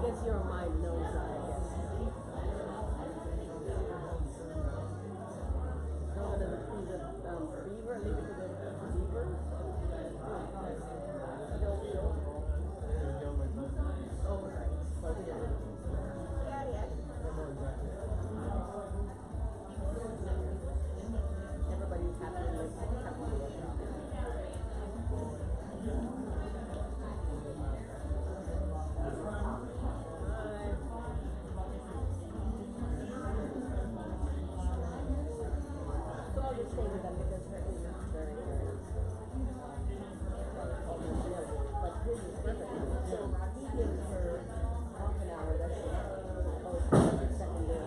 guess your mind knows that, I guess. So the beaver, leave it to the beaver. Oh, right. Everybody's happy with this. So I'll just stay with them because her English is very good. But his is perfect. So he gives her half an hour. That's it. Oh, second year.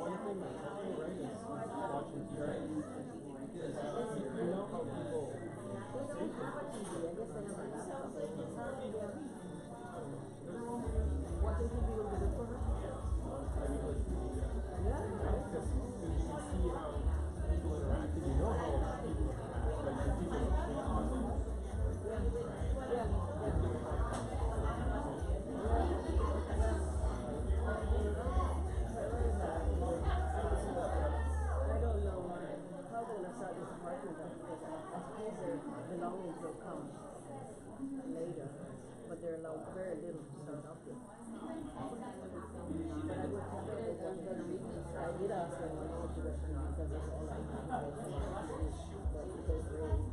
One thing that's happening right is watching TV. Because you know how people They don't have a TV. I guess they have a laptop. Watching TV will be good for her? Yeah. because you can see how people interact and you know how people interact. Like when people are I don't know how they're going to start this apartment up because I suppose their belongings will come later, but they're allowed very little to start up with. But I would tell her that one better reason. I did ask her one more direction because that's all I have. But because you guys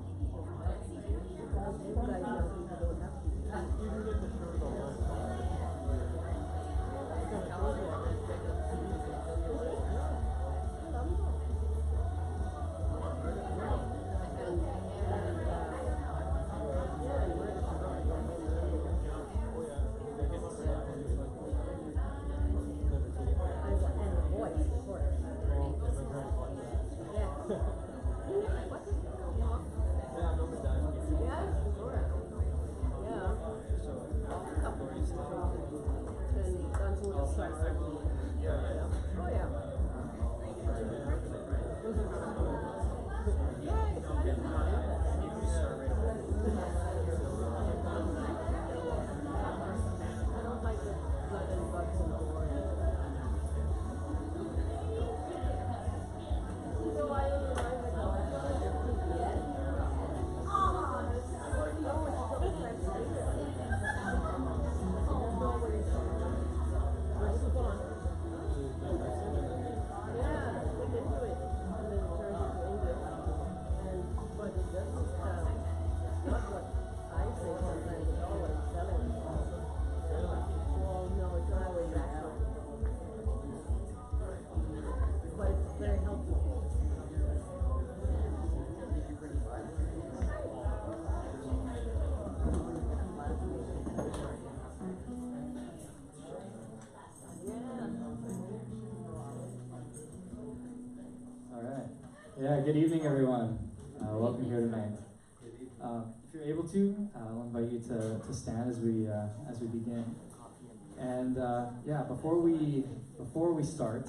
young people don't have to. you can get the shirt online. Yeah, good evening, everyone. Welcome here tonight. If you're able to, I'll invite you to stand as we begin. And yeah, before we start,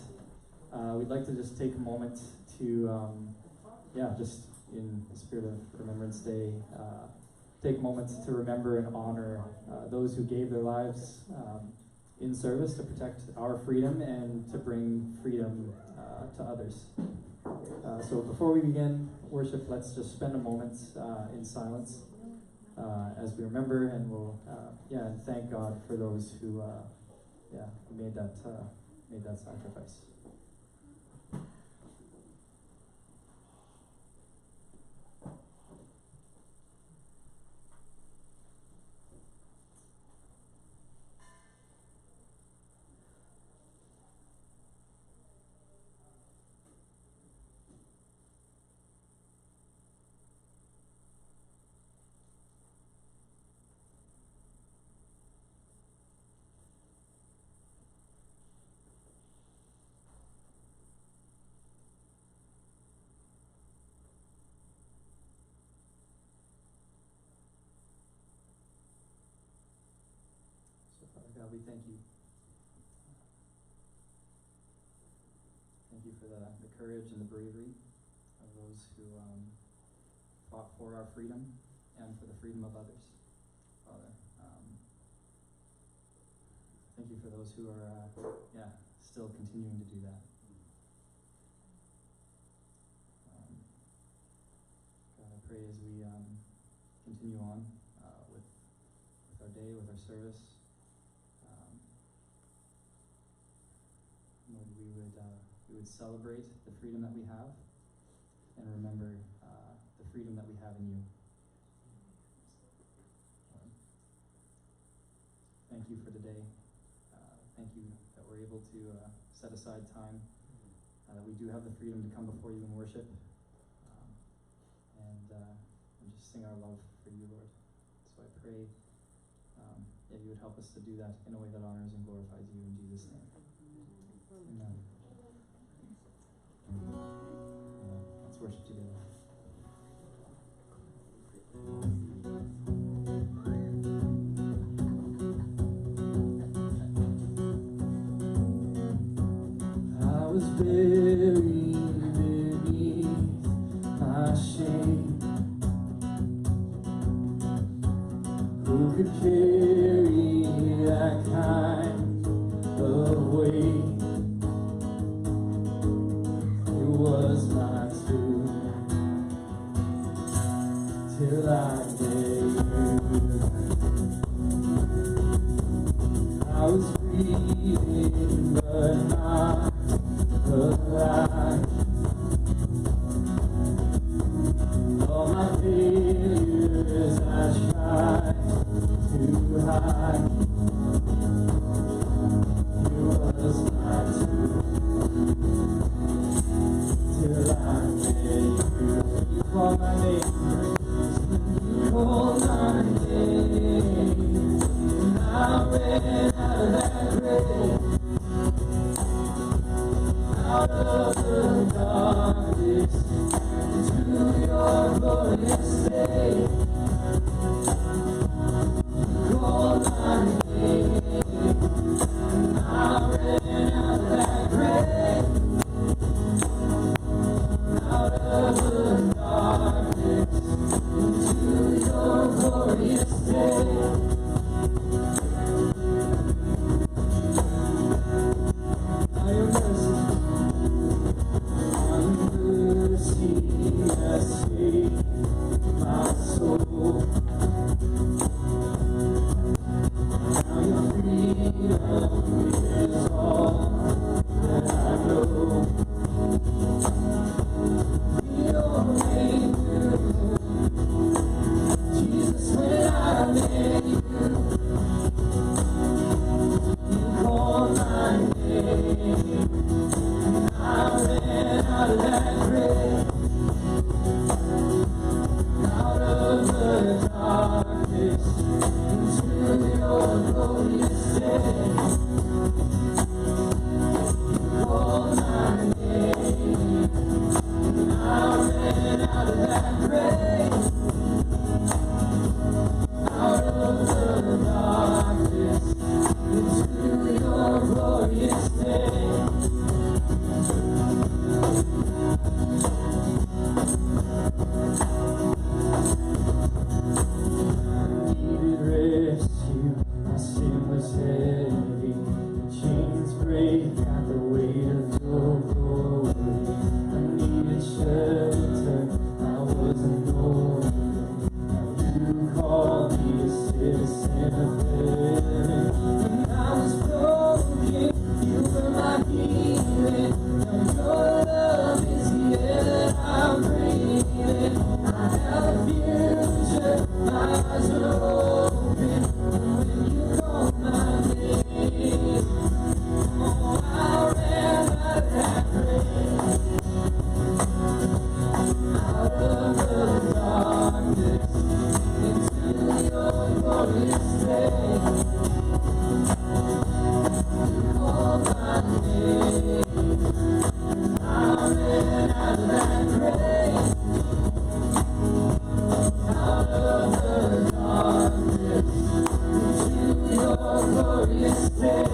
we'd like to just take a moment to just in the spirit of Remembrance Day, take a moment to remember and honor those who gave their lives in service to protect our freedom and to bring freedom to others. So before we begin worship, let's just spend a moment in silence as we remember, and we'll and thank God for those who made that sacrifice. God, we thank you. Thank you for the courage and the bravery of those who fought for our freedom and for the freedom of others. those who are, still continuing to do that. God, I pray as we continue on with our day, with our service, Lord, we would celebrate the freedom that we have and remember the freedom that we have in you. Thank you for today. Thank you that we're able to set aside time, that we do have the freedom to come before you and worship, and just sing our love for you, Lord. So I pray that you would help us to do that in a way that honors and glorifies you in Jesus' name. Amen. Let's worship together. I was buried beneath my shame. Who could carry that kind of weight? It was my tomb till I met you. I was breathing but not alive. All my failures I tried to hide. It was my tomb till I met you. You called my name. You called my name. And I ran out of that grave. Out of the darkness into your glorious day. You called my name, and I ran out of that grave. Out of the darkness into your glorious day. By your mercy, has saved my soul. Now your freedom is all that I know. Your name, Jesus, when I met you, you called my name, and I ran out of that grave. Out of the darkness into your glorious day. You called my name, and I ran out of that grave. Out of the darkness into your glorious day. Rescue, my sin was heavy, the chains break at the weight of your glory. I needed shelter, I wasn't orphan. Now you called me a citizen of heaven. When I was broken, you were my healing. Now your love is the air that I'm breathing. I have a future, my eyes are open. When you call my name, oh, I ran out of that grave. Out of the darkness into your glorious day. You call my name, I ran out of that grave. Out of the darkness into your glorious day.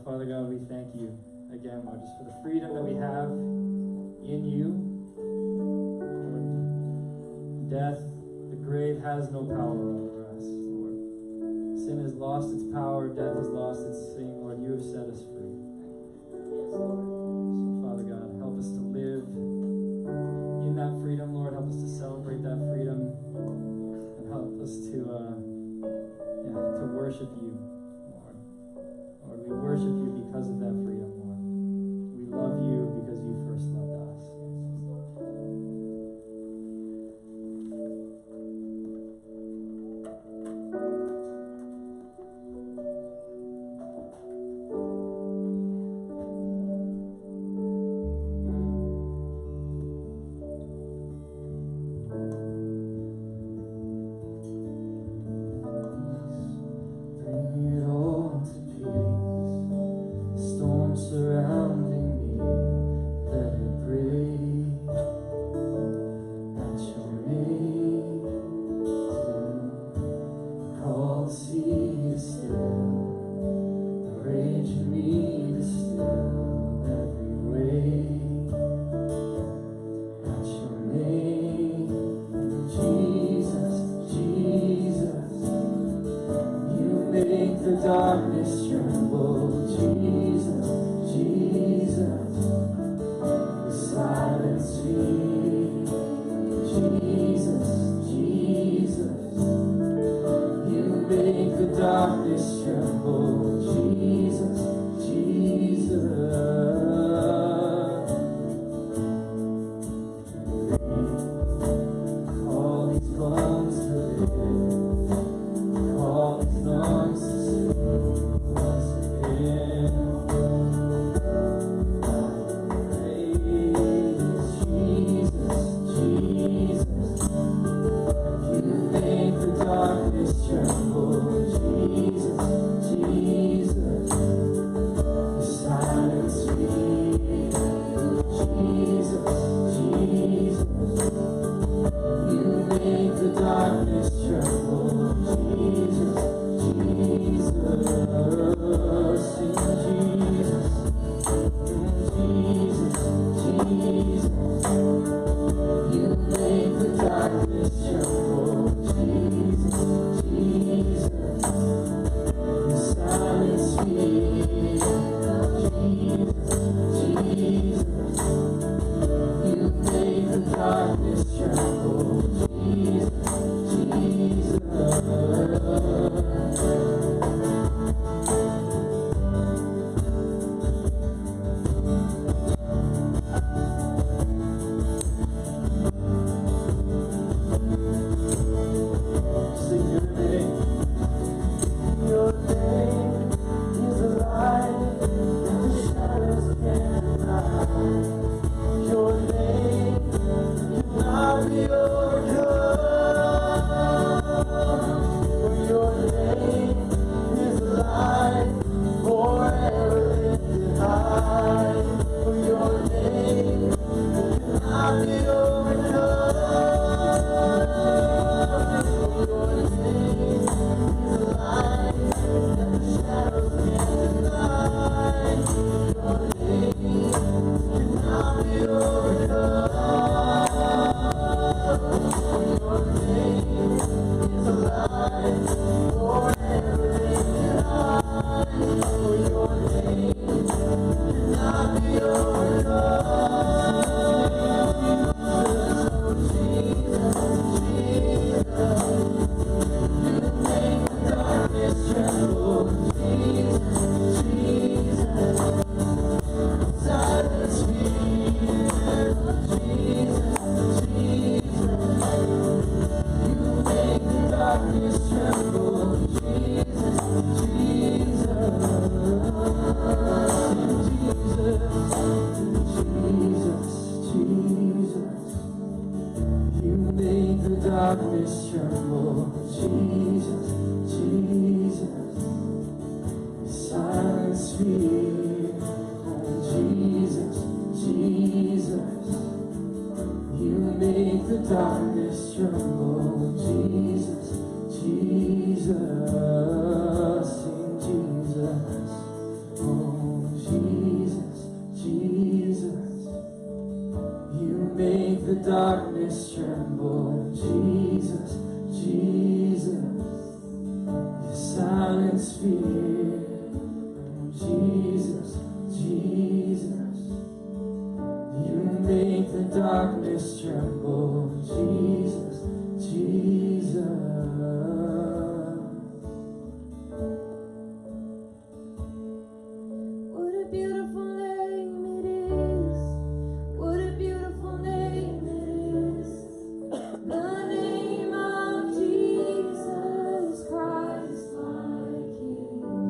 Father God, we thank you again, Lord, just for the freedom that we have in you. Lord, death, the grave has no power over us, Lord. Sin has lost its power, death has lost its sting. Lord, you have set us free. So, Father God, help us to live in that freedom, Lord. Help us to celebrate that freedom, and help us to worship you, Lord. Lord, we worship you because of that freedom, Lord. We love you because you first loved us. Bring it all to peace. Storm surrounding me, let it break. At your name, call the sea to still, the rage in me to still every wave. At your name, Jesus, Jesus, you make the darkness tremble. Jesus, Jesus, you silence me. Jesus, Jesus, you make the darkness tremble. Jesus, Jesus. Call these bones to live. Call these lungs to sing once again. Praise Jesus, Jesus. You make the darkness tremble. Jesus, Jesus. You silence me. Jesus, Jesus. You make the darkness tremble. Jesus, Jesus. Sing Jesus, Jesus, Jesus. You make the darkness tremble. Jesus, Jesus. You silence me. Jesus, Jesus. You make the darkness tremble. Jesus, sing your name. Your name is a light that the shadows can't deny. Your name cannot be overcome. For your name is a light forever lifted high. For your name cannot be overcome. For your name is a light that the shadows can't deny. Your name cannot be overcome. Your name is a light forever lifted high. For your name cannot be overcome. Jesus, Jesus, you make the darkness tremble. Jesus, Jesus, silence me. Jesus, Jesus, you make the darkness tremble. Jesus, Jesus, Jesus, Jesus, you make the darkness tremble. Jesus, Jesus, silence fear. Jesus, Jesus, you make the darkness tremble. Jesus, Jesus. atmosphere. Jesus, Jesus, you make the darkness tremble. Jesus, Jesus. What a beautiful name it is. What a beautiful name it is. The name of Jesus Christ, my King.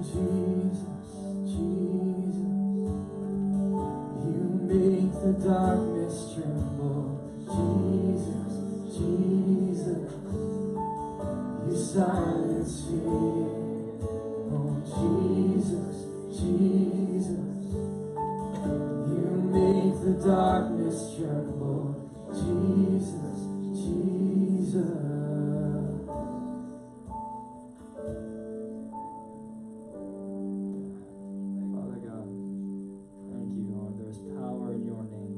Jesus, Jesus, you make the darkness tremble. Jesus, Jesus, you silence fear. Oh, Jesus, Jesus, you make the darkness tremble. Jesus, Jesus. Father God, thank you, Lord. There's power in your name.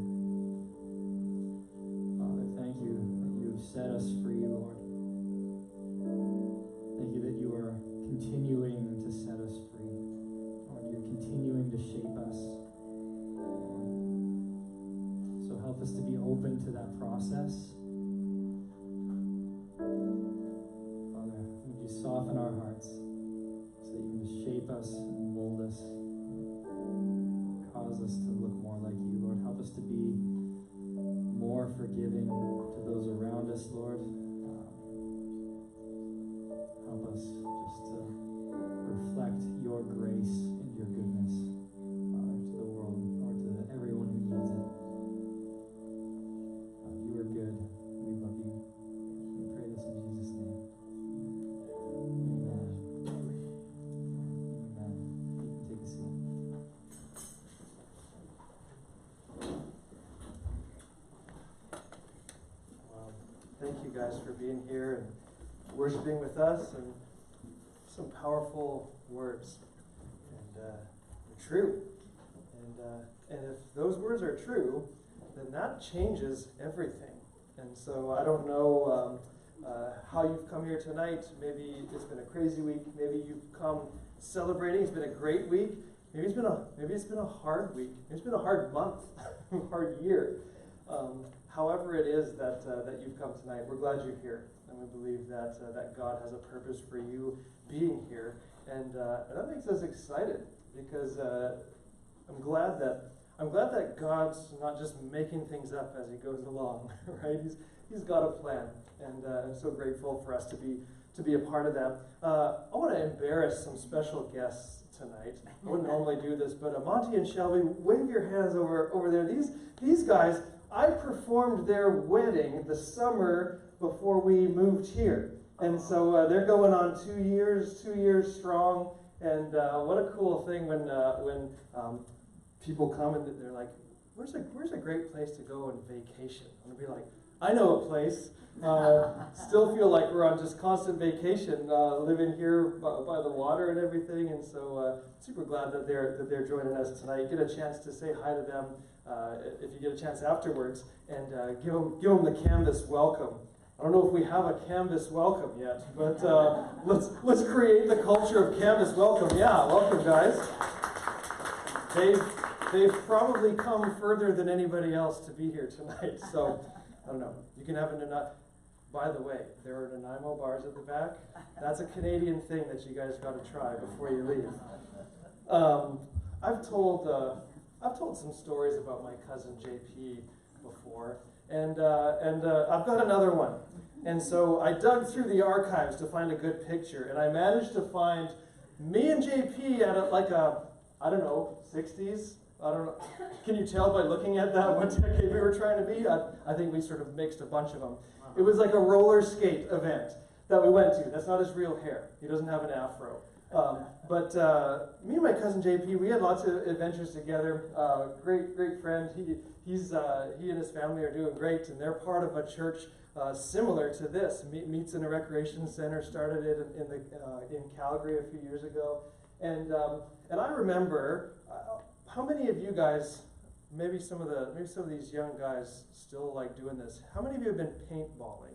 Father, thank you that you've set us free, Lord. Thank you that you are continuing to set us free. Lord, you're continuing to shape us. So help us to be open to that process. Father, would you soften our hearts so that you can shape us and mold us, cause us to look more like you, Lord. Help us to be more forgiving to those around us, Lord. Help us just to reflect your grace and your goodness, Father, to the world, or to everyone who needs it. You are good. We love you. We pray this in Jesus' name. Amen. Amen. You can take a seat. Thank you guys for being here and worshiping with us, and some powerful words, and they're true. And if those words are true, then that changes everything. And so I don't know how you've come here tonight. Maybe it's been a crazy week. Maybe you've come celebrating. It's been a great week. Maybe it's been a hard week. Maybe it's been a hard month, hard year. However it is that you've come tonight, we're glad you're here, and we believe that that God has a purpose for you being here, and that makes us excited, because I'm glad that God's not just making things up as He goes along, right? He's got a plan, and I'm so grateful for us to be a part of that. I want to embarrass some special guests tonight. I wouldn't normally do this, but Monty and Shelby, wave your hands over there. These guys, I performed their wedding the summer before we moved here. And so they're going on 2 years strong. And what a cool thing when people come and they're like, where's a great place to go on vacation? I'm going to be like, I know a place. Still feel like we're on just constant vacation, living here by the water and everything. And so super glad that they're joining us tonight. Get a chance to say hi to them. If you get a chance afterwards, and give them the canvas welcome. I don't know if we have a canvas welcome yet, but let's create the culture of canvas welcome. Yeah, welcome guys. They've probably come further than anybody else to be here tonight, so I don't know. You can have a Nanaimo. By the way, there are Nanaimo bars at the back. That's a Canadian thing that you guys got to try before you leave. I've told some stories about my cousin JP before, and I've got another one. And so I dug through the archives to find a good picture, and I managed to find me and JP at I don't know, 60s. I don't know. Can you tell by looking at that what decade we were trying to be? I think we sort of mixed a bunch of them. It was like a roller skate event that we went to. That's not his real hair. He doesn't have an afro. But me and my cousin JP, we had lots of adventures together. Great friend. He and his family are doing great, and they're part of a church similar to this. Meets in a Recreation Center. Started it in Calgary a few years ago, and I remember how many of you guys, maybe some of these young guys still like doing this. How many of you have been paintballing?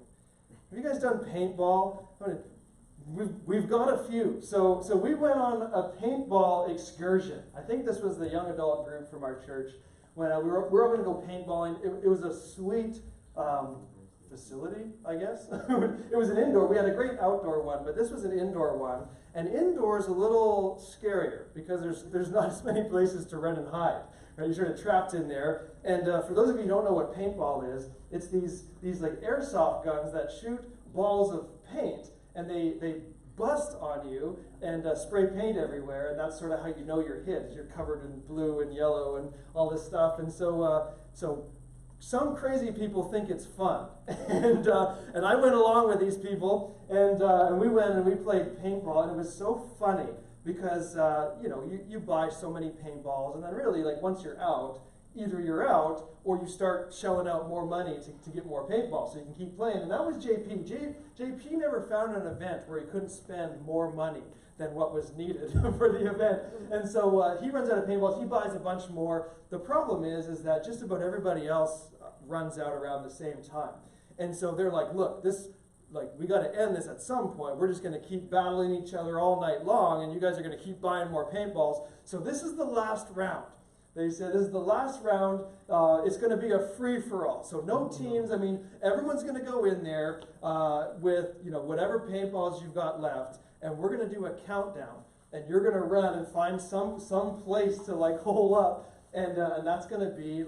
Have you guys done paintball? We've got a few. So we went on a paintball excursion. I think this was the young adult group from our church. When we were going to go paintballing. It was a sweet facility, I guess. It was an indoor. We had a great outdoor one, but this was an indoor one. And indoor is a little scarier because there's not as many places to run and hide. Right? You're sort of trapped in there. And for those of you who don't know what paintball is, it's these like airsoft guns that shoot balls of paint, and they bust on you and spray paint everywhere, and that's sort of how you know you're hit. You're covered in blue and yellow and all this stuff, and so some crazy people think it's fun, and I went along with these people, and we went and we played paintball, and it was so funny because you buy so many paintballs, and then really like once you're out, either you're out or you start shelling out more money to get more paintballs so you can keep playing. And that was JP. JP never found an event where he couldn't spend more money than what was needed for the event. And so he runs out of paintballs. He buys a bunch more. The problem is that just about everybody else runs out around the same time. And so they're like, look, we got to end this at some point. We're just going to keep battling each other all night long, and you guys are going to keep buying more paintballs. So this is the last round. They said, this is the last round. It's going to be a free-for-all. So no teams. I mean, everyone's going to go in there with whatever paintballs you've got left, and we're going to do a countdown. And you're going to run and find some place to like hole up, and that's going to be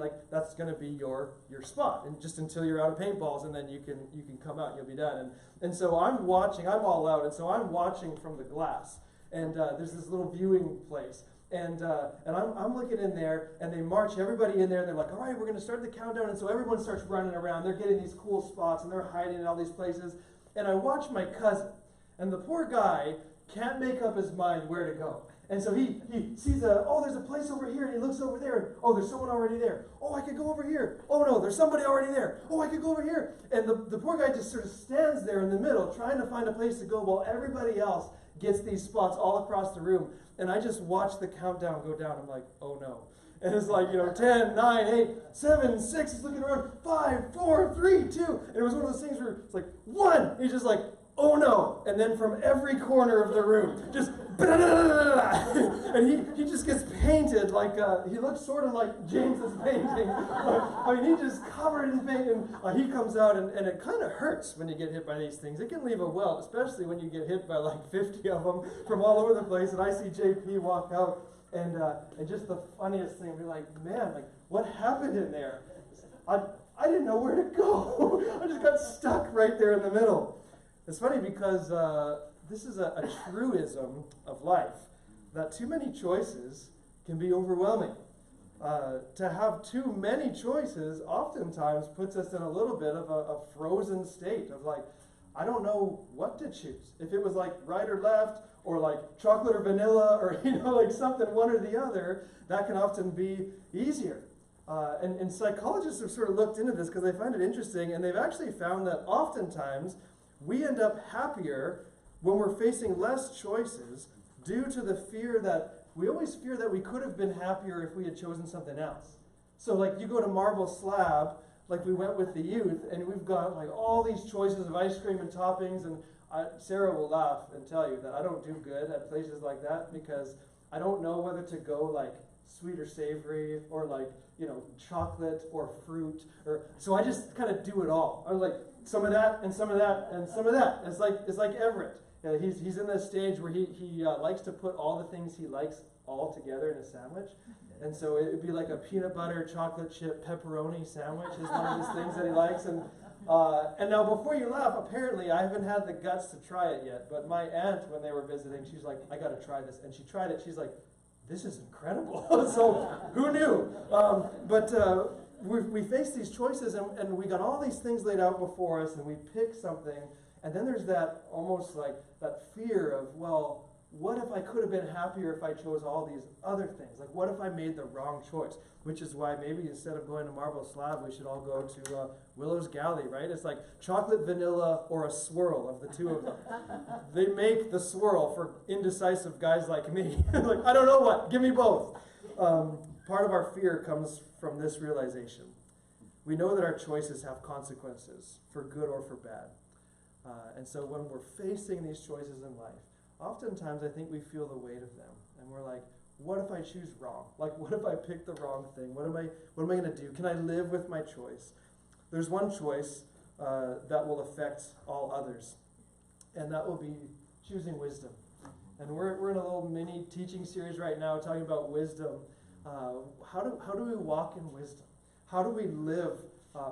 your spot. And just until you're out of paintballs, and then you can come out and you'll be done. And so I'm watching. I'm all out, and so I'm watching from the glass. And there's this little viewing place. And I'm looking in there, and they march everybody in there, and they're like, all right, we're going to start the countdown. And so everyone starts running around. They're getting these cool spots, and they're hiding in all these places. And I watch my cousin, and the poor guy can't make up his mind where to go. And so he sees there's a place over here, and he looks over there, and oh, there's someone already there. Oh, I could go over here. Oh, no, there's somebody already there. Oh, I could go over here. And the poor guy just sort of stands there in the middle, trying to find a place to go while everybody else gets these spots all across the room. And I just watch the countdown go down. I'm like, oh no. And it's like, 10, 9, 8, 7, 6, he's looking around, 5, 4, 3, 2. And it was one of those things where it's like, 1. He's just like, oh no. And then from every corner of the room, just, and he just gets painted like, he looks sort of like James's painting. I mean, he just covered in paint, and he comes out, and it kind of hurts when you get hit by these things. It can leave a welt, especially when you get hit by like 50 of them from all over the place. And I see JP walk out, and just the funniest thing, we're like, man, like, what happened in there? I didn't know where to go. I just got stuck right there in the middle. It's funny because this is a truism of life, that too many choices can be overwhelming. To have too many choices oftentimes puts us in a little bit of a frozen state of like, I don't know what to choose. If it was like right or left, or like chocolate or vanilla, or like something one or the other, that can often be easier. And psychologists have sort of looked into this because they find it interesting, and they've actually found that oftentimes we end up happier when we're facing less choices due to the fear that we always fear that we could have been happier if we had chosen something else. So like you go to Marble Slab, like we went with the youth, and we've got like all these choices of ice cream and toppings, and Sarah will laugh and tell you that I don't do good at places like that because I don't know whether to go like sweet or savory, or like, chocolate or fruit, so I just kind of do it all. I was like, some of that and some of that and some of that. It's like Everett. He's in this stage where he likes to put all the things he likes all together in a sandwich. And so it'd be like a peanut butter chocolate chip pepperoni sandwich is one of his things that he likes. And now before you laugh, apparently I haven't had the guts to try it yet, but my aunt, when they were visiting, she's like, I got to try this. And she tried it. She's like, this is incredible. So who knew? But we face these choices, and we got all these things laid out before us, and we pick something, and then there's that almost like that fear of, well, what if I could have been happier if I chose all these other things? Like, what if I made the wrong choice? Which is why maybe instead of going to Marble Slab, we should all go to Willow's Galley, right? It's like chocolate, vanilla, or a swirl of the two of them. They make the swirl for indecisive guys like me. Like, I don't know what. Give me both. Part of our fear comes from this realization. We know that our choices have consequences, for good or for bad. And so when we're facing these choices in life, oftentimes I think we feel the weight of them. And we're like, what if I choose wrong? Like, what if I pick the wrong thing? What am I going to do? Can I live with my choice? There's one choice that will affect all others, and that will be choosing wisdom. And we're in a little mini teaching series right now talking about wisdom. How do we walk in wisdom? How do we live?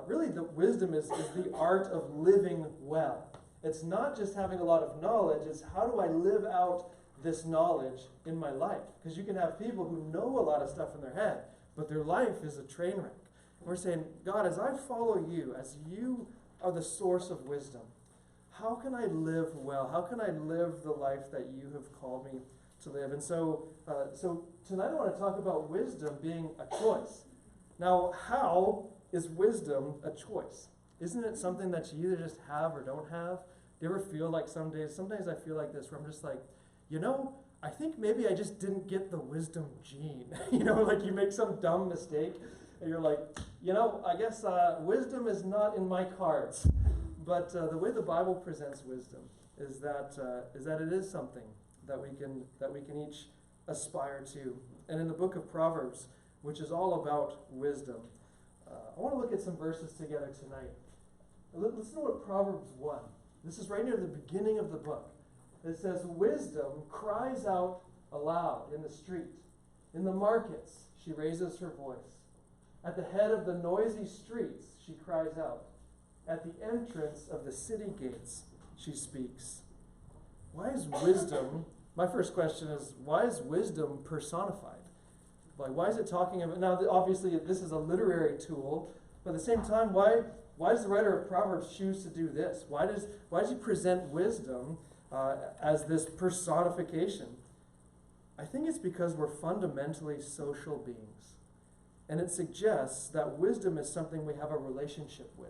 Really, the wisdom is the art of living well. It's not just having a lot of knowledge, it's how do I live out this knowledge in my life? Because you can have people who know a lot of stuff in their head, but their life is a train wreck. We're saying, God, as I follow you, as you are the source of wisdom, how can I live well? How can I live the life that you have called me to live? And so tonight I want to talk about wisdom being a choice. Now, how is wisdom a choice? Isn't it something that you either just have or don't have? Do you ever feel like sometimes I feel like this, where I'm just like, I think maybe I just didn't get the wisdom gene. Like you make some dumb mistake, and you're like, I guess wisdom is not in my cards. But the way the Bible presents wisdom is that it is something that we can each aspire to. And in the book of Proverbs, which is all about wisdom, I want to look at some verses together tonight. Listen to what Proverbs 1. This is right near the beginning of the book. It says, wisdom cries out aloud in the street. In the markets, she raises her voice. At the head of the noisy streets, she cries out. At the entrance of the city gates, she speaks. Why is wisdom, my first question is, why is wisdom personified? Like, why is it talking about, now obviously this is a literary tool, but at the same time, why does the writer of Proverbs choose to do this? Why does he present wisdom as this personification? I think it's because we're fundamentally social beings. And it suggests that wisdom is something we have a relationship with.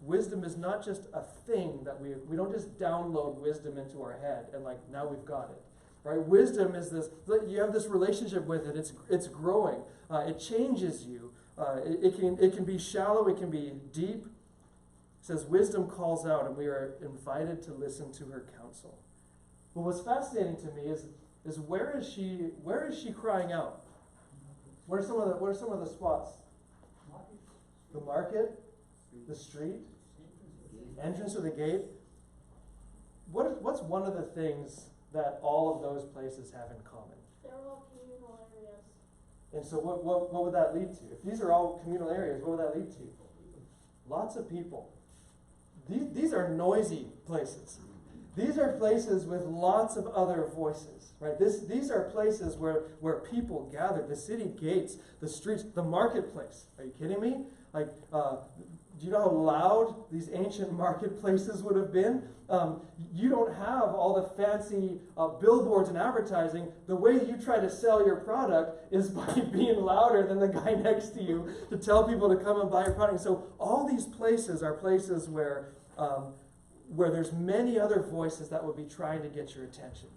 Wisdom is not just a thing that we don't just download wisdom into our head and like, now we've got it. Right? Wisdom is this, you have this relationship with it, it's growing, it changes you. It can be shallow, it can be deep. It says wisdom calls out and we are invited to listen to her counsel. But what's fascinating to me is where is she crying out? What are some of the spots? The market, the street, entrance to the gate. What's one of the things that all of those places have in common? They're all communal areas. And so what would that lead to? If these are all communal areas, what would that lead to? Lots of people. These are noisy places. These are places with lots of other voices, right? These are places where people gather. The city gates, the streets, the marketplace. Are you kidding me? Like, do you know how loud these ancient marketplaces would have been? You don't have all the fancy billboards and advertising. The way you try to sell your product is by being louder than the guy next to you to tell people to come and buy your product. So all these places are places where there's many other voices that would be trying to get your attention.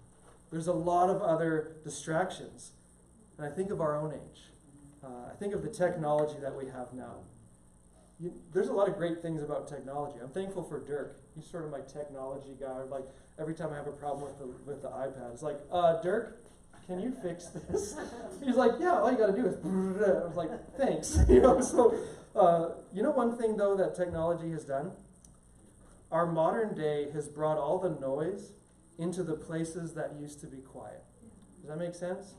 There's a lot of other distractions. And I think of our own age. I think of the technology that we have now. There's a lot of great things about technology. I'm thankful for Dirk. He's sort of my technology guy. Like every time I have a problem with the iPad, it's like, Dirk, can you fix this? He's like, yeah, all you got to do is. I was like, thanks. So one thing though that technology has done. Our modern day has brought all the noise into the places that used to be quiet. Does that make sense?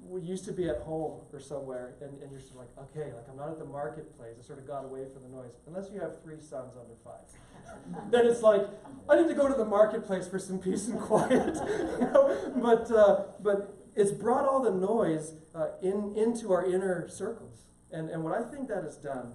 We used to be at home or somewhere, and you're sort of like, okay, like I'm not at the marketplace. I sort of got away from the noise. Unless you have 3 sons under 5. Then it's like, I need to go to the marketplace for some peace and quiet. But it's brought all the noise into our inner circles. And what I think that has done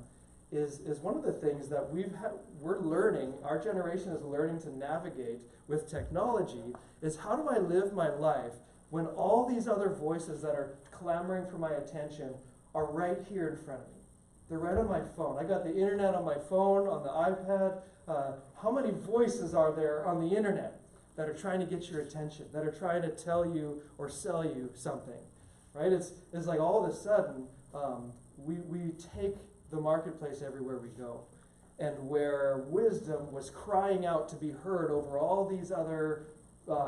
is one of the things that we're learning, our generation is learning to navigate with technology, is how do I live my life when all these other voices that are clamoring for my attention are right here in front of me. They're right on my phone. I got the internet on my phone, on the iPad. How many voices are there on the internet that are trying to get your attention, that are trying to tell you or sell you something, right? It's like all of a sudden we take the marketplace everywhere we go. And where wisdom was crying out to be heard over all these other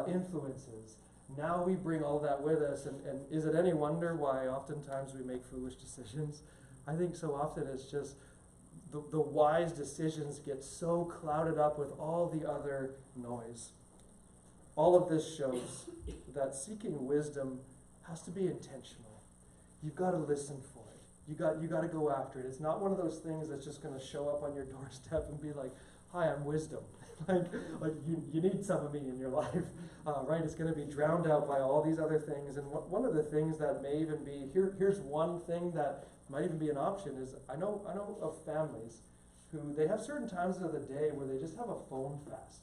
influences, now we bring all that with us, and is it any wonder why oftentimes we make foolish decisions? I think so often it's just the wise decisions get so clouded up with all the other noise. All of this shows that seeking wisdom has to be intentional. You've got to listen for it. You got to go after it. It's not one of those things that's just going to show up on your doorstep and be like, hi, I'm wisdom. like you need some of me in your life, right? It's going to be drowned out by all these other things. And one of the things that may even be, here's one thing that might even be an option is, I know of families who they have certain times of the day where they just have a phone fast,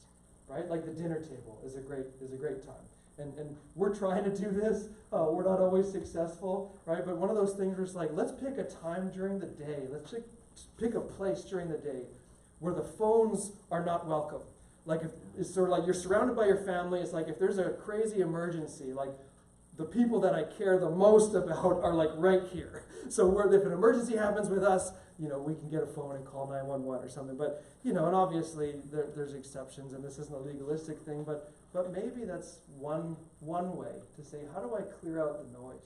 right? Like the dinner table is a great time. And we're trying to do this. We're not always successful, right? But one of those things where it's like, let's pick a time during the day. Let's pick a place during the day where the phones are not welcome. Like if it's sort of like you're surrounded by your family. It's like if there's a crazy emergency, like the people that I care the most about are like right here. So if an emergency happens with us, we can get a phone and call 911 or something. But, and obviously there's exceptions, and this isn't a legalistic thing, but maybe that's one way to say, how do I clear out the noise?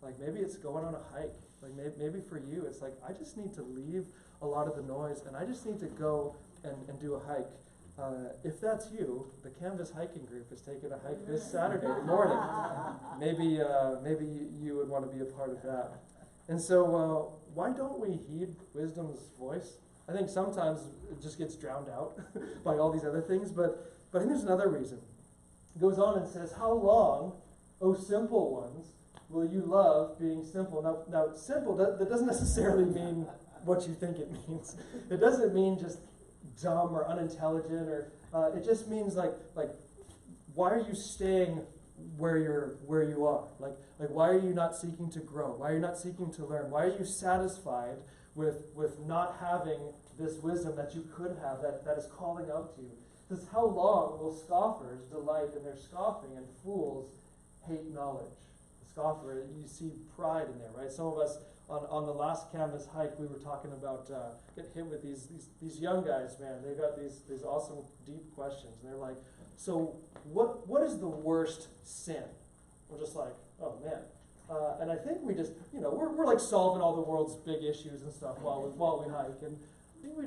Like maybe it's going on a hike. Like maybe for you, it's like, I just need to leave a lot of the noise, and I just need to go and do a hike. If that's you, the Canvas hiking group is taking a hike this Saturday morning. Maybe you would want to be a part of that. And so why don't we heed wisdom's voice? I think sometimes it just gets drowned out by all these other things, but I think there's another reason. It goes on and says, how long, O simple ones, will you love being simple? Now simple, that doesn't necessarily mean what you think it means. It doesn't mean just dumb or unintelligent, or it just means like why are you staying where you are? Like why are you not seeking to grow? Why are you not seeking to learn? Why are you satisfied with not having this wisdom that you could have, that is calling out to you? It says, how long will scoffers delight in their scoffing, and fools hate knowledge? The scoffer, you see pride in there, right? Some of us on the last Canvas hike, we were talking about getting hit with these young guys, man. They got these awesome deep questions, and they're like, so what is the worst sin? We're just like, oh man. And I think we just, we're like solving all the world's big issues and stuff while we hike, and I think we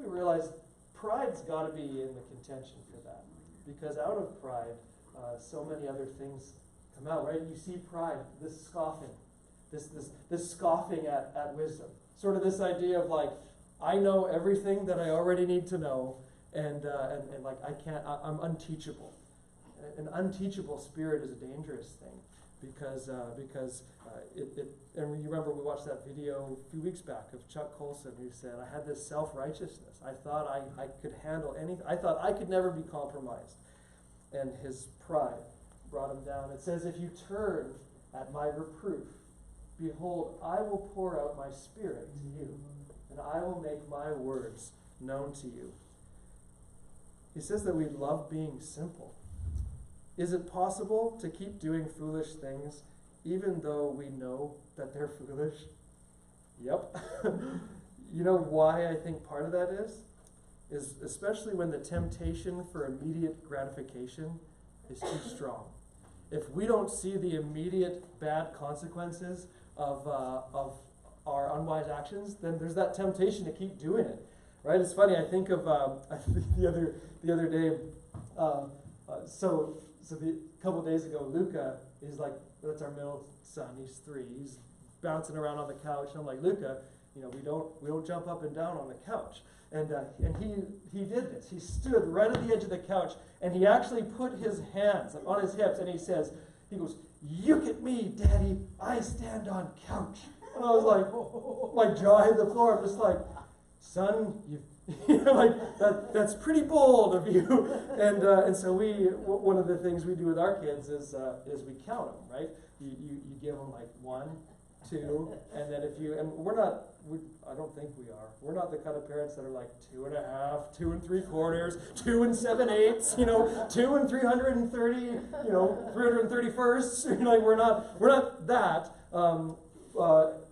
realize pride's got to be in the contention for that, because out of pride, so many other things come out, right? You see pride, this scoffing. This scoffing at wisdom. Sort of this idea of like, I know everything that I already need to know, and like I'm unteachable. An unteachable spirit is a dangerous thing, because and you remember we watched that video a few weeks back of Chuck Colson, who said, I had this self-righteousness. I thought I could handle anything. I thought I could never be compromised. And his pride brought him down. It says, if you turn at my reproof, behold, I will pour out my spirit to you, and I will make my words known to you. He says that we love being simple. Is it possible to keep doing foolish things even though we know that they're foolish? Yep. You know why I think part of that is especially when the temptation for immediate gratification is too strong. If we don't see the immediate bad consequences of our unwise actions, then there's that temptation to keep doing it, right? It's funny. I think of the other day. So a couple days ago, Luca is like, that's our middle son. He's 3. He's bouncing around on the couch, and I'm like, Luca, we don't jump up and down on the couch. And he did this. He stood right at the edge of the couch, and he actually put his hands on his hips, and he goes, "Look at me, Daddy, I stand on couch." And I was like, my jaw hit the floor. I'm just like, son, that's pretty bold of you. And so one of the things we do with our kids is we count them, right? You give them like 1, 2, and then I don't think we are. We're not the kind of parents that are like 2.5, 2 3/4, 2 7/8, 2 330, 331st. Like we're not that.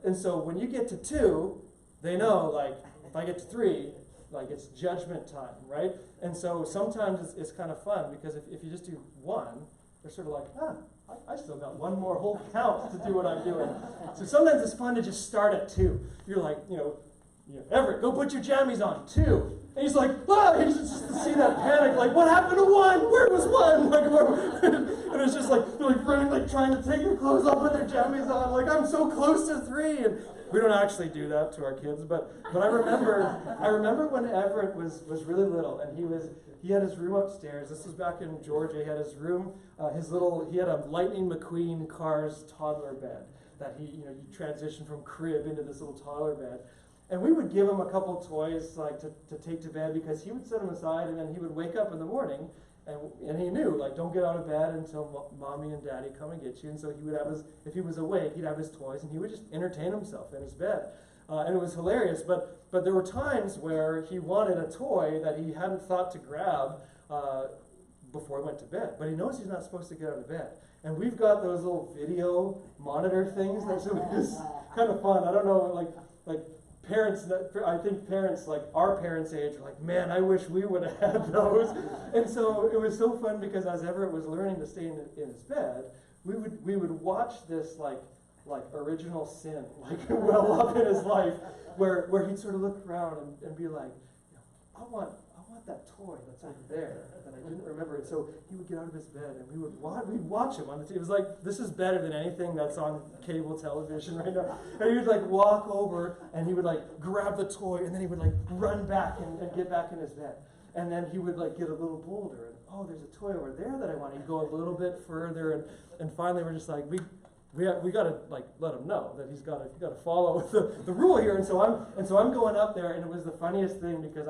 And so when you get to 2, they know, like, if I get to 3, like it's judgment time, right? And so sometimes it's kind of fun, because if you just do 1, they're sort of like, I still got 1 more whole count to do what I'm doing. So sometimes it's fun to just start at 2. You're like, Everett, go put your jammies on. 2. And he's like, ah! He's just to see that panic, like, what happened to 1? Where was 1? Like, and it's just like, they're like running, like trying to take their clothes off, put their jammies on. Like, I'm so close to 3. And we don't actually do that to our kids, but I remember when Everett was really little, and he had his room upstairs. This was back in Georgia. He had his room, he had a Lightning McQueen Cars toddler bed that he transitioned from crib into this little toddler bed. And we would give him a couple toys like to take to bed, because he would set them aside, and then he would wake up in the morning, and he knew, like, don't get out of bed until mommy and daddy come and get you. And so he would have if he was awake, he'd have his toys, and he would just entertain himself in his bed. And it was hilarious, but there were times where he wanted a toy that he hadn't thought to grab before he went to bed. But he knows he's not supposed to get out of bed. And we've got those little video monitor things that is kind of fun. I don't know, like parents, I think parents like our parents' age are like, man, I wish we would have had those. And so it was so fun, because as Everett was learning to stay in his bed, we would watch this like original sin like well up in his life, where he'd sort of look around and be like, I want that toy that's over there that I didn't remember. And so he would get out of his bed, and we'd watch him on the TV. It was like, this is better than anything that's on cable television right now. And he would like walk over, and he would like grab the toy, and then he would like run back and get back in his bed. And then he would like get a little bolder, and oh, there's a toy over there that I want. He'd go a little bit further, and finally we're just like, we got to like let him know that he's got to follow the rule here. And so I'm going up there, and it was the funniest thing, because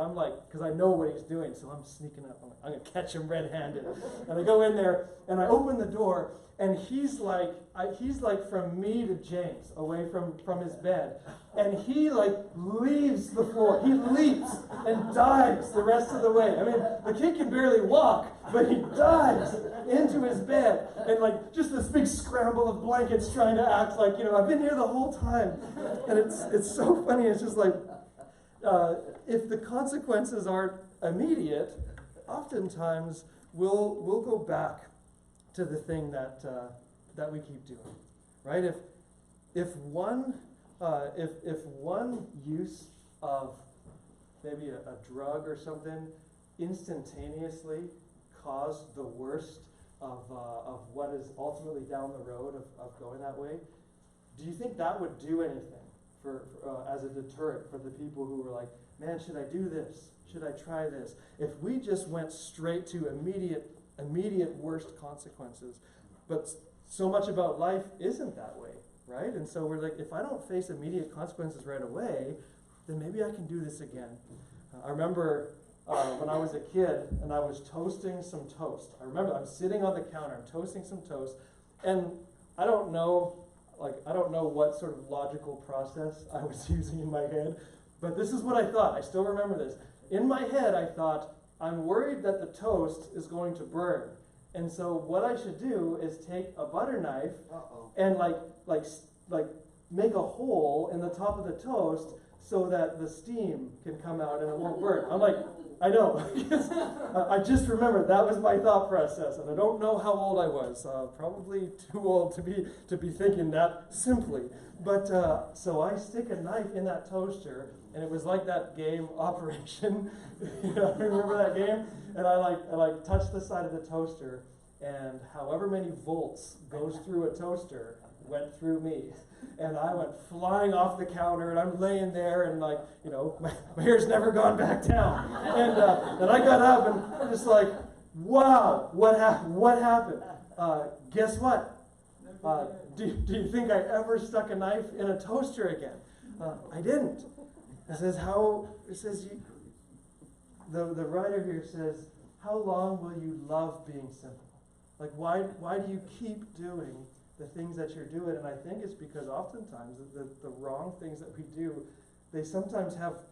I know what he's doing, so I'm sneaking up. I'm gonna catch him red-handed. And I go in there, and I open the door, and he's like from me to James, away from his bed, and he like leaves the floor. He leaps and dives the rest of the way. I mean, the kid can barely walk, but he dives into his bed, and like just this big scramble of blankets, trying to act like, I've been here the whole time. And it's so funny. It's just like, if the consequences aren't immediate, oftentimes we'll go back to the thing that we keep doing, right? If one use of maybe a drug or something instantaneously caused the worst of what is ultimately down the road of going that way, do you think that would do anything for as a deterrent for the people who were like, man, should I do this? Should I try this? If we just went straight to immediate worst consequences, but so much about life isn't that way, right? And so we're like, if I don't face immediate consequences right away, then maybe I can do this again. I remember when I was a kid, and I was toasting some toast. I remember I'm sitting on the counter, I'm toasting some toast, and I don't know what sort of logical process I was using in my head, but this is what I thought. I still remember this. In my head, I thought, I'm worried that the toast is going to burn. And so what I should do is take a butter knife and like make a hole in the top of the toast so that the steam can come out and it won't burn. I'm like, I know. I just remembered that was my thought process, and I don't know how old I was. Probably too old to be thinking that simply. But so I stick a knife in that toaster, and it was like that game Operation. Remember that game? And I touch the side of the toaster, and however many volts goes through a toaster went through me. And I went flying off the counter, and I'm laying there, and my hair's never gone back down. And I got up, and I'm just like, wow, what happened? Guess what? Do you think I ever stuck a knife in a toaster again? I didn't. The writer here says, how long will you love being simple? Like, why do you keep doing the things that you're doing? And I think it's because oftentimes the wrong things that we do, they sometimes have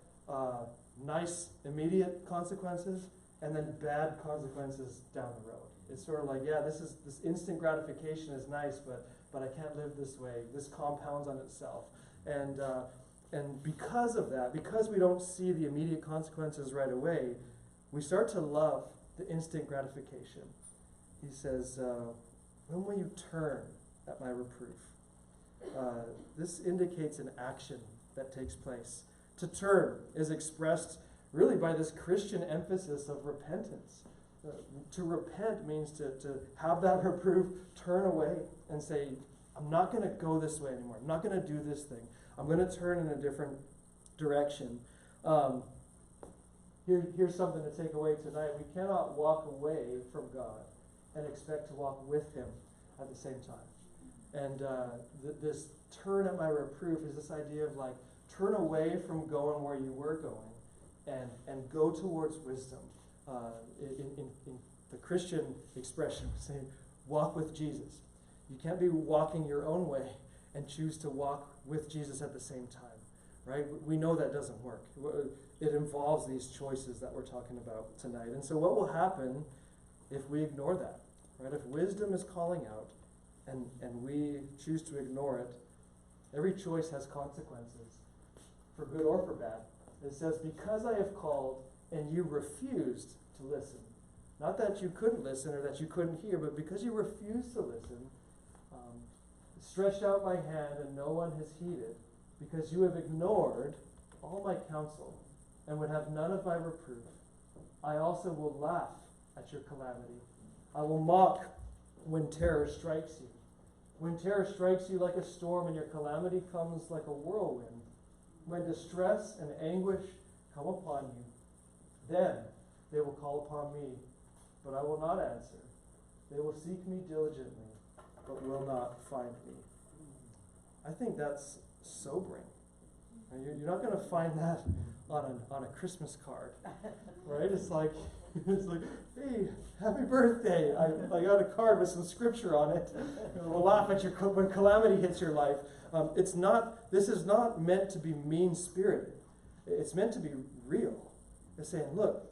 nice immediate consequences and then bad consequences down the road. It's sort of like, yeah, this instant gratification is nice, but I can't live this way. This compounds on itself. And because of that, because we don't see the immediate consequences right away, we start to love the instant gratification. He says, when will you turn at my reproof? This indicates an action that takes place. To turn is expressed really by this Christian emphasis of repentance. To repent means to have that reproof, turn away and say, I'm not going to go this way anymore. I'm not going to do this thing. I'm going to turn in a different direction. Here's something to take away tonight. We cannot walk away from God and expect to walk with Him at the same time. And this turn at my reproof is this idea of like, turn away from going where you were going and go towards wisdom. In the Christian expression, saying, walk with Jesus. You can't be walking your own way and choose to walk with Jesus at the same time, right? We know that doesn't work. It involves these choices that we're talking about tonight. And so what will happen if we ignore that, right? If wisdom is calling out and we choose to ignore it, every choice has consequences, for good or for bad. It says, because I have called and you refused to listen. Not that you couldn't listen or that you couldn't hear, but because you refused to listen, stretched out my hand and no one has heeded, because you have ignored all my counsel and would have none of my reproof. I also will laugh at your calamity. I will mock when terror strikes you. When terror strikes you like a storm and your calamity comes like a whirlwind, when distress and anguish come upon you, then they will call upon me, but I will not answer. They will seek me diligently, but will not find me. I think that's sobering. And you're not going to find that on a Christmas card, right? It's like, hey, happy birthday. I got a card with some scripture on it. We'll laugh at you when calamity hits your life. This is not meant to be mean-spirited. It's meant to be real. It's saying, look,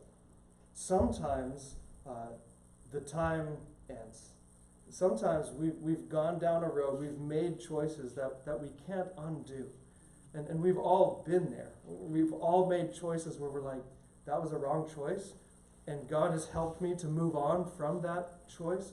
sometimes the time ends. Sometimes we've gone down a road, we've made choices that we can't undo. And we've all been there. We've all made choices where we're like, that was a wrong choice. And God has helped me to move on from that choice,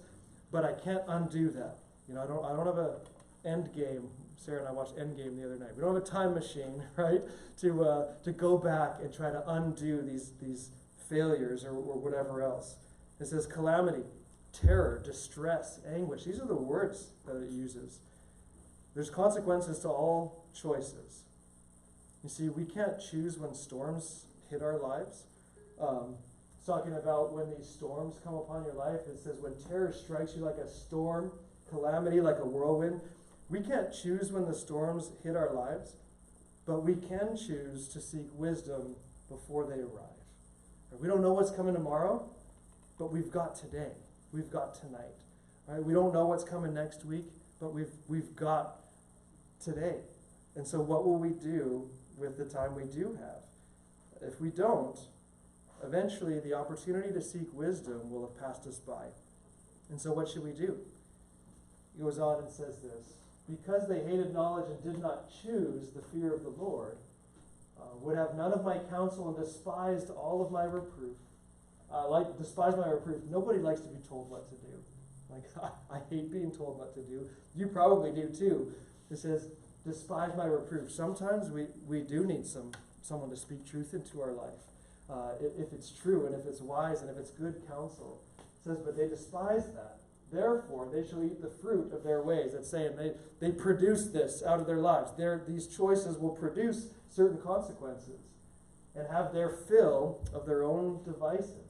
but I can't undo that. You know, I don't have a end game. Sarah and I watched Endgame the other night. We don't have a time machine, right, to go back and try to undo these failures or whatever else. It says calamity, terror, distress, anguish. These are the words that it uses. There's consequences to all choices. You see, we can't choose when storms hit our lives. It's talking about when these storms come upon your life. It says when terror strikes you like a storm, calamity like a whirlwind. We can't choose when the storms hit our lives, but we can choose to seek wisdom before they arrive. We don't know what's coming tomorrow, but we've got today. We've got tonight. Right? We don't know what's coming next week, but we've got today. And so what will we do with the time we do have? If we don't, eventually the opportunity to seek wisdom will have passed us by. And so what should we do? He goes on and says this, because they hated knowledge and did not choose the fear of the Lord, would have none of my counsel and despised all of my reproof. Despised my reproof. Nobody likes to be told what to do. Like, I hate being told what to do. You probably do too. It says, despise my reproof. Sometimes we do need someone to speak truth into our life. If it's true and if it's wise and if it's good counsel. It says, but they despise that. Therefore, they shall eat the fruit of their ways. It's saying they produce this out of their lives. These choices will produce certain consequences and have their fill of their own devices.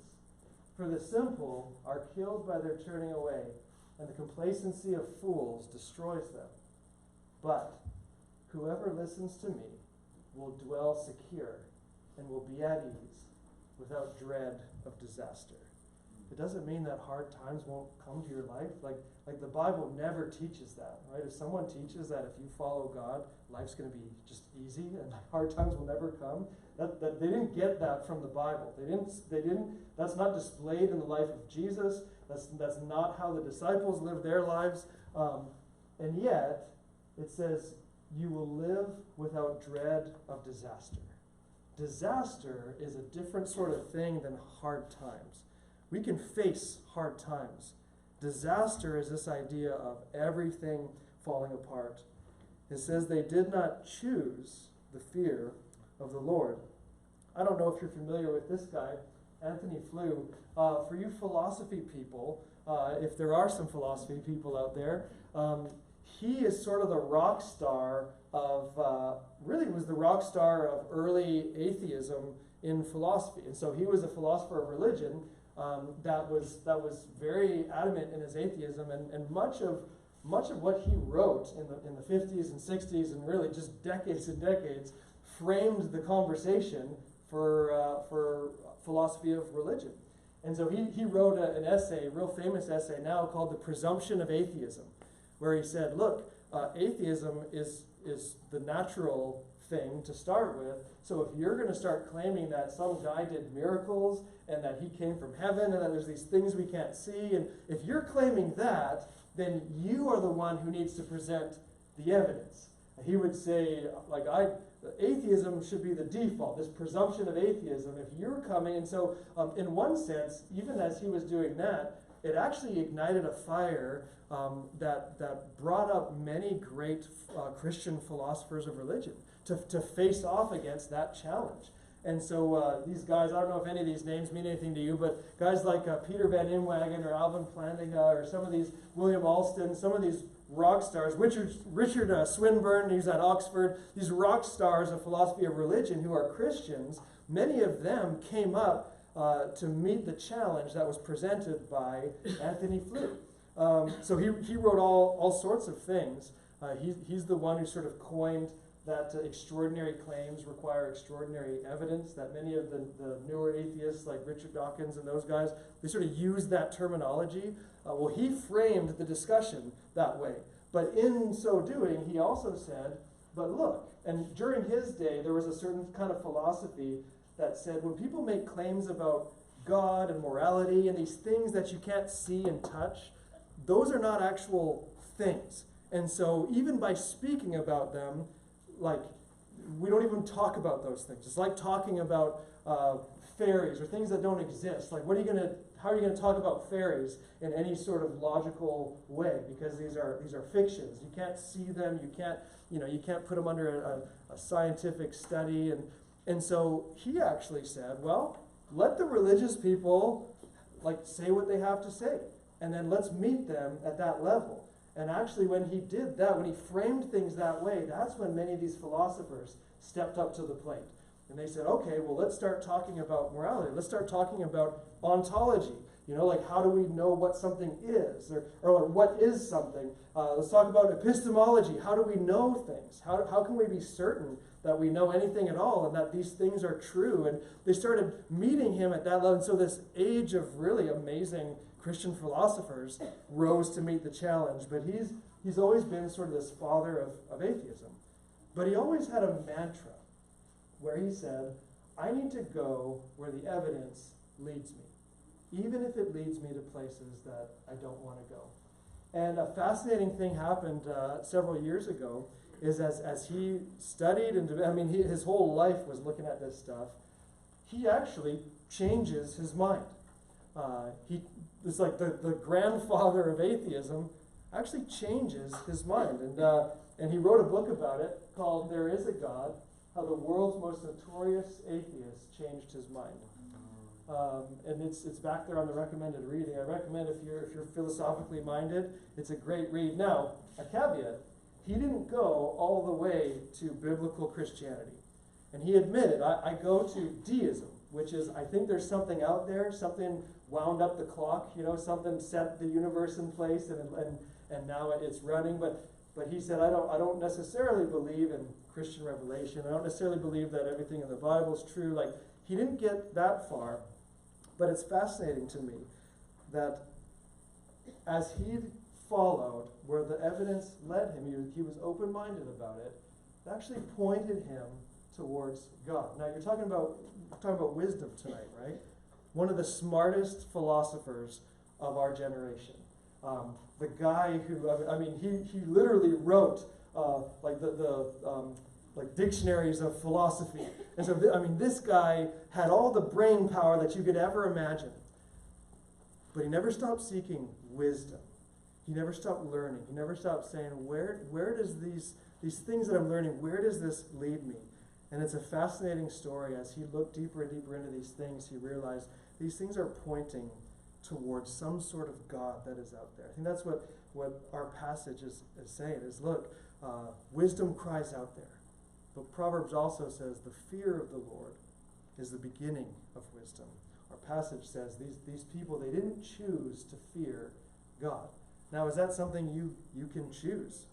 For the simple are killed by their turning away, and the complacency of fools destroys them. But whoever listens to me will dwell secure and will be at ease without dread of disaster. It doesn't mean that hard times won't come to your life. Like the Bible never teaches that, right? If someone teaches that if you follow God, life's going to be just easy and hard times will never come, that they didn't get that from the Bible. They didn't. That's not displayed in the life of Jesus. That's not how the disciples lived their lives. And yet, it says, you will live without dread of disaster. Disaster is a different sort of thing than hard times. We can face hard times. Disaster is this idea of everything falling apart. It says they did not choose the fear of the Lord. I don't know if you're familiar with this guy, Anthony Flew. For you philosophy people, if there are some philosophy people out there, he is sort of the rock star of, really was the rock star of early atheism in philosophy. And so he was a philosopher of religion that was very adamant in his atheism, and much of what he wrote in the 50s and 60s and really just decades and decades framed the conversation for philosophy of religion. And so he wrote an essay, a real famous essay now, called The Presumption of Atheism, where he said, look, atheism is the natural thing to start with. So if you're going to start claiming that some guy did miracles and that he came from heaven and that there's these things we can't see, and if you're claiming that, then you are the one who needs to present the evidence. He would say, atheism should be the default, this presumption of atheism. If you're coming, and so in one sense, even as he was doing that, it actually ignited a fire that brought up many great Christian philosophers of religion to face off against that challenge. And so these guys, I don't know if any of these names mean anything to you, but guys like Peter Van Inwagen or Alvin Plantinga or some of these, William Alston, some of these rock stars, Richard Swinburne, who's at Oxford, these rock stars of philosophy of religion who are Christians, many of them came up to meet the challenge that was presented by Anthony Flew. So he wrote all sorts of things. He's the one who sort of coined that extraordinary claims require extraordinary evidence, that many of the newer atheists like Richard Dawkins and those guys, they sort of use that terminology. Well, he framed the discussion that way. But in so doing, he also said, but look, and during his day, there was a certain kind of philosophy that said when people make claims about God and morality and these things that you can't see and touch, those are not actual things. And so even by speaking about them, we don't even talk about those things. It's like talking about fairies or things that don't exist. Like, how are you gonna talk about fairies in any sort of logical way? Because these are fictions. You can't see them. You can't put them under a scientific study. And so he actually said, well, let the religious people say what they have to say, and then let's meet them at that level. And actually, when he did that, when he framed things that way, that's when many of these philosophers stepped up to the plate. And they said, okay, well, let's start talking about morality. Let's start talking about ontology. How do we know what something is? Or what is something? Let's talk about epistemology. How do we know things? How can we be certain that we know anything at all and that these things are true? And they started meeting him at that level. And so this age of really amazing Christian philosophers rose to meet the challenge. But he's always been sort of this father of atheism. But he always had a mantra where he said, I need to go where the evidence leads me, even if it leads me to places that I don't want to go. And a fascinating thing happened several years ago is as he studied, his whole life was looking at this stuff, he actually changes his mind. It's like the grandfather of atheism actually changes his mind. And he wrote a book about it called There Is a God, How the World's Most Notorious Atheist Changed His Mind. And it's back there on the recommended reading. I recommend if you're philosophically minded, it's a great read. Now, a caveat, he didn't go all the way to biblical Christianity. And he admitted, I go to deism, which is, I think there's something out there, something wound up the clock, something set the universe in place and now it's running. But he said, I don't necessarily believe in Christian revelation. I don't necessarily believe that everything in the Bible is true. He didn't get that far. But it's fascinating to me that as he followed where the evidence led him, he was open-minded about it, it actually pointed him towards God. Now, you're talking about wisdom tonight, right? One of the smartest philosophers of our generation. The guy who, he literally wrote dictionaries of philosophy. And so, this guy had all the brain power that you could ever imagine. But he never stopped seeking wisdom. He never stopped learning. He never stopped saying, where does these things that I'm learning, where does this lead me? And it's a fascinating story. As he looked deeper and deeper into these things, he realized these things are pointing towards some sort of God that is out there. I think that's what our passage is saying is, look, wisdom cries out there. But Proverbs also says the fear of the Lord is the beginning of wisdom. Our passage says these people, they didn't choose to fear God. Now, is that something you can choose?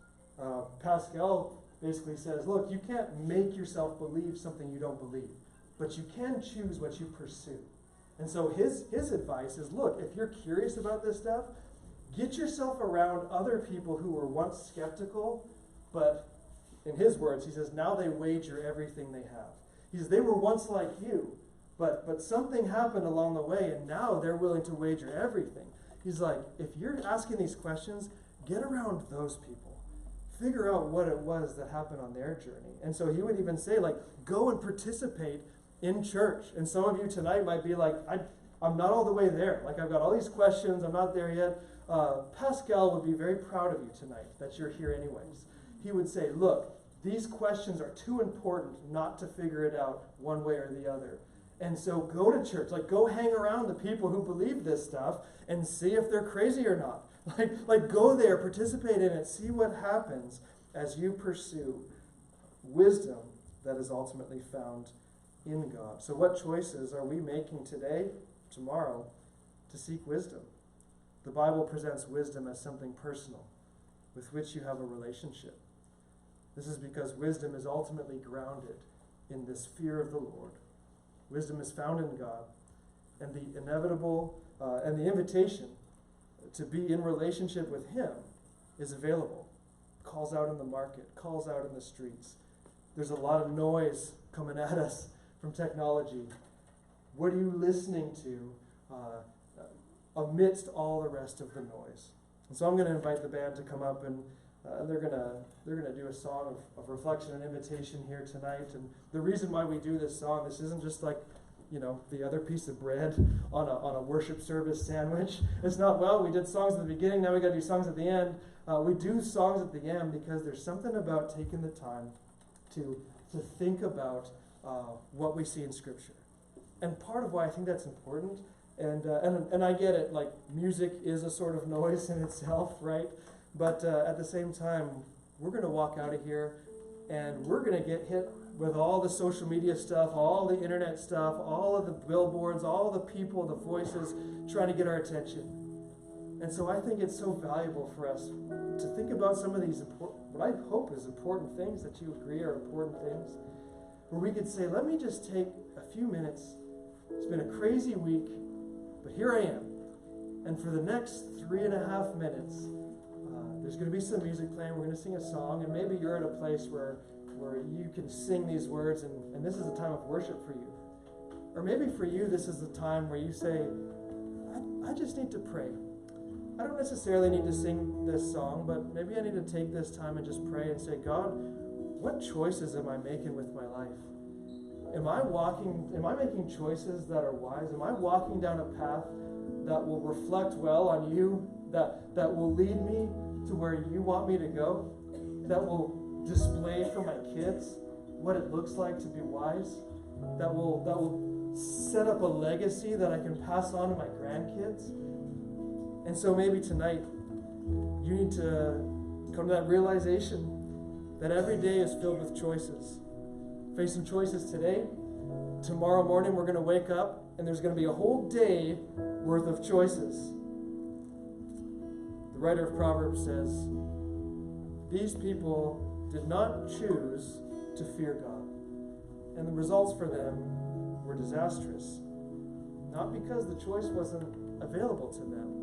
Pascal basically says, look, you can't make yourself believe something you don't believe, but you can choose what you pursue. And so his advice is, look, if you're curious about this stuff, get yourself around other people who were once skeptical, but in his words, he says, now they wager everything they have. He says, they were once like you, but something happened along the way, and now they're willing to wager everything. He's like, if you're asking these questions, get around those people. Figure out what it was that happened on their journey. And so he would even say, like, go and participate in church. And some of you tonight might be like, I'm not all the way there. Like, I've got all these questions. I'm not there yet. Pascal would be very proud of you tonight that you're here anyways. He would say, look, these questions are too important not to figure it out one way or the other. And so go to church. Like, go hang around the people who believe this stuff and see if they're crazy or not. Like go there, participate in it, see what happens as you pursue wisdom that is ultimately found in God. So what choices are we making today, tomorrow, to seek wisdom? The Bible presents wisdom as something personal with which you have a relationship. This is because wisdom is ultimately grounded in this fear of the Lord. Wisdom is found in God, and the inevitable and the invitation to be in relationship with Him is available. Calls out in the market, calls out in the streets. There's a lot of noise coming at us from technology. What are you listening to amidst all the rest of the noise? And so I'm going to invite the band to come up, and they're gonna do a song of reflection and invitation here tonight. And the reason why we do this song, this isn't just like, the other piece of bread on a worship service sandwich. It's not, well, we did songs at the beginning, now we got to do songs at the end. We do songs at the end because there's something about taking the time to think about what we see in Scripture. And part of why I think that's important, and I get it, like music is a sort of noise in itself, right? But at the same time, we're going to walk out of here and we're going to get hit with all the social media stuff, all the internet stuff, all of the billboards, all the people, the voices trying to get our attention. And so I think it's so valuable for us to think about some of these what I hope is important things that you agree are important things, where we could say, let me just take a few minutes. It's been a crazy week, but here I am. And for the next 3.5 minutes, there's going to be some music playing. We're going to sing a song, and maybe you're at a place where you can sing these words, and this is a time of worship for you. Or maybe for you, this is the time where you say, I just need to pray. I don't necessarily need to sing this song, but maybe I need to take this time and just pray and say, God, what choices am I making with my life? Am I making choices that are wise? Am I walking down a path that will reflect well on you, that will lead me to where you want me to go, that will display for my kids what it looks like to be wise, that will set up a legacy that I can pass on to my grandkids? And so maybe tonight you need to come to that realization that every day is filled with choices. Facing choices today. Tomorrow morning we're going to wake up and there's going to be a whole day worth of choices. The writer of Proverbs says, these people did not choose to fear God, and the results for them were disastrous. Not because the choice wasn't available to them,